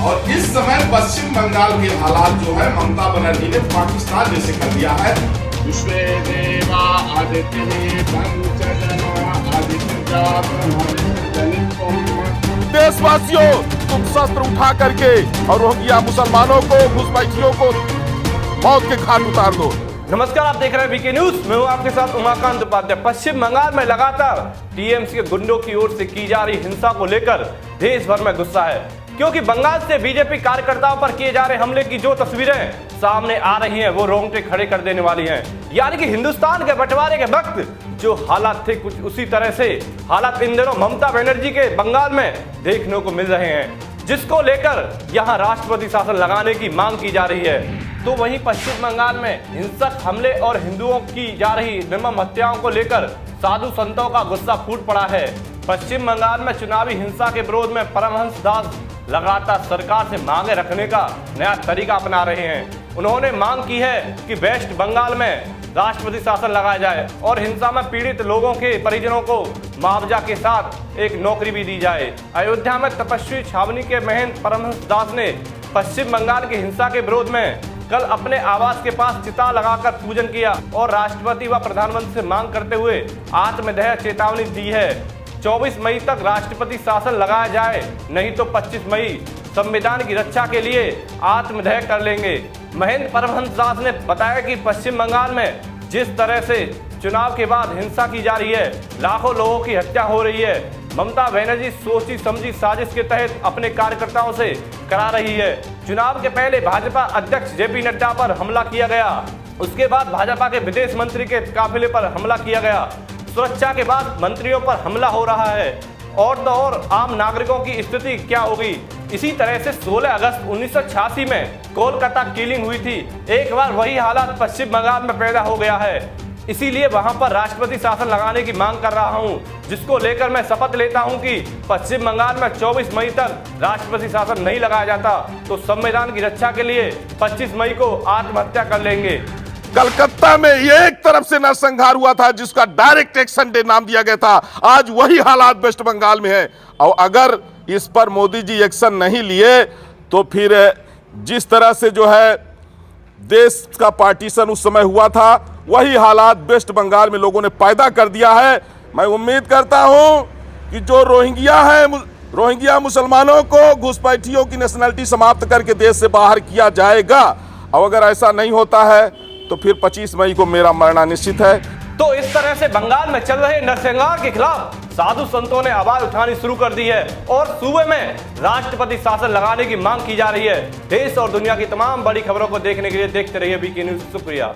और इस समय पश्चिम बंगाल के हालात जो है ममता बनर्जी ने पाकिस्तान जैसे कर दिया है। देशवासियों, तुम शस्त्र उठा करके और रोहिंग्या मुसलमानों को, घुसपैठियों को मौत के घाट उतार दो। नमस्कार, आप देख रहे हैं वीके न्यूज। मैं हूं आपके साथ उमाकांत उपाध्याय। पश्चिम बंगाल में लगातार टीएमसी के गुंडों की ओर से की जा रही हिंसा को लेकर देश भर में गुस्सा है, क्योंकि बंगाल से बीजेपी कार्यकर्ताओं पर किए जा रहे हमले की जो तस्वीरें सामने आ रही हैं वो रोंगटे खड़े कर देने वाली हैं। यानी कि हिंदुस्तान के बंटवारे के वक्त जो हालात थे कुछ उसी तरह से हालात इन दिनों ममता बनर्जी के बंगाल में देखने को मिल रहे हैं, जिसको लेकर यहां राष्ट्रपति शासन लगाने की मांग की जा रही है। तो वहीं पश्चिम बंगाल में हिंसक हमले और हिंदुओं की जा रही निर्मम हत्याओं को लेकर साधु संतों का गुस्सा फूट पड़ा है। पश्चिम बंगाल में चुनावी हिंसा के विरोध में परमहंस दास लगातार सरकार से मांगे रखने का नया तरीका अपना रहे हैं। उन्होंने मांग की है कि वेस्ट बंगाल में राष्ट्रपति शासन लगाया जाए और हिंसा में पीड़ित लोगों के परिजनों को मुआवजा के साथ एक नौकरी भी दी जाए। अयोध्या में तपस्वी छावनी के महंत परमहंस दास ने पश्चिम बंगाल की हिंसा के विरोध में कल अपने आवास के पास चिता लगाकर पूजन किया और राष्ट्रपति व प्रधानमंत्री से मांग करते हुए आत्मदाह चेतावनी दी है। 24 मई तक राष्ट्रपति शासन लगाया जाए, नहीं तो 25 मई संविधान की रक्षा के लिए आत्मदाह कर लेंगे। महंत परमहंस दास ने बताया कि पश्चिम बंगाल में जिस तरह से चुनाव के बाद हिंसा की जा रही है, लाखों लोगों की हत्या हो रही है, ममता बनर्जी सोची समझी साजिश के तहत अपने कार्यकर्ताओं से करा रही है। चुनाव के पहले भाजपा अध्यक्ष जेपी नड्डा पर हमला किया गया, उसके बाद भाजपा के विदेश मंत्री के काफिले पर हमला किया गया, सुरक्षा के बाद मंत्रियों पर हमला हो रहा है, और तो और आम नागरिकों की स्थिति क्या होगी। इसी तरह से 16 अगस्त 1986 में कोलकाता किलिंग हुई थी। एक बार वही हालात पश्चिम बंगाल में पैदा हो गया है। इसीलिए वहां पर राष्ट्रपति शासन लगाने की मांग कर रहा हूं, जिसको लेकर मैं शपथ लेता हूं कि पश्चिम बंगाल में 24 मई तक राष्ट्रपति शासन नहीं लगाया जाता तो संविधान की रक्षा के लिए 25 मई को आत्महत्या कर लेंगे। कलकत्ता में एक तरफ से नरसंहार हुआ था जिसका डायरेक्ट एक्शन डे नाम दिया गया था। आज वही हालात वेस्ट बंगाल में है, और अगर इस पर मोदी जी एक्शन नहीं लिए तो फिर जिस तरह से जो है देश का पार्टीशन उस समय हुआ था, वही हालात वेस्ट बंगाल में लोगों ने पैदा कर दिया है। मैं उम्मीद करता हूं कि जो रोहिंग्या मुसलमानों को, घुसपैठियों की नेशनलिटी समाप्त करके देश से बाहर किया जाएगा, और अगर ऐसा नहीं होता है तो फिर 25 मई को मेरा मरना निश्चित है। तो इस तरह से बंगाल में चल रहे नरसंहार के खिलाफ साधु संतों ने आवाज उठानी शुरू कर दी है और सूबे में राष्ट्रपति शासन लगाने की मांग की जा रही है। देश और दुनिया की तमाम बड़ी खबरों को देखने के लिए देखते रहिए वीके न्यूज। शुक्रिया।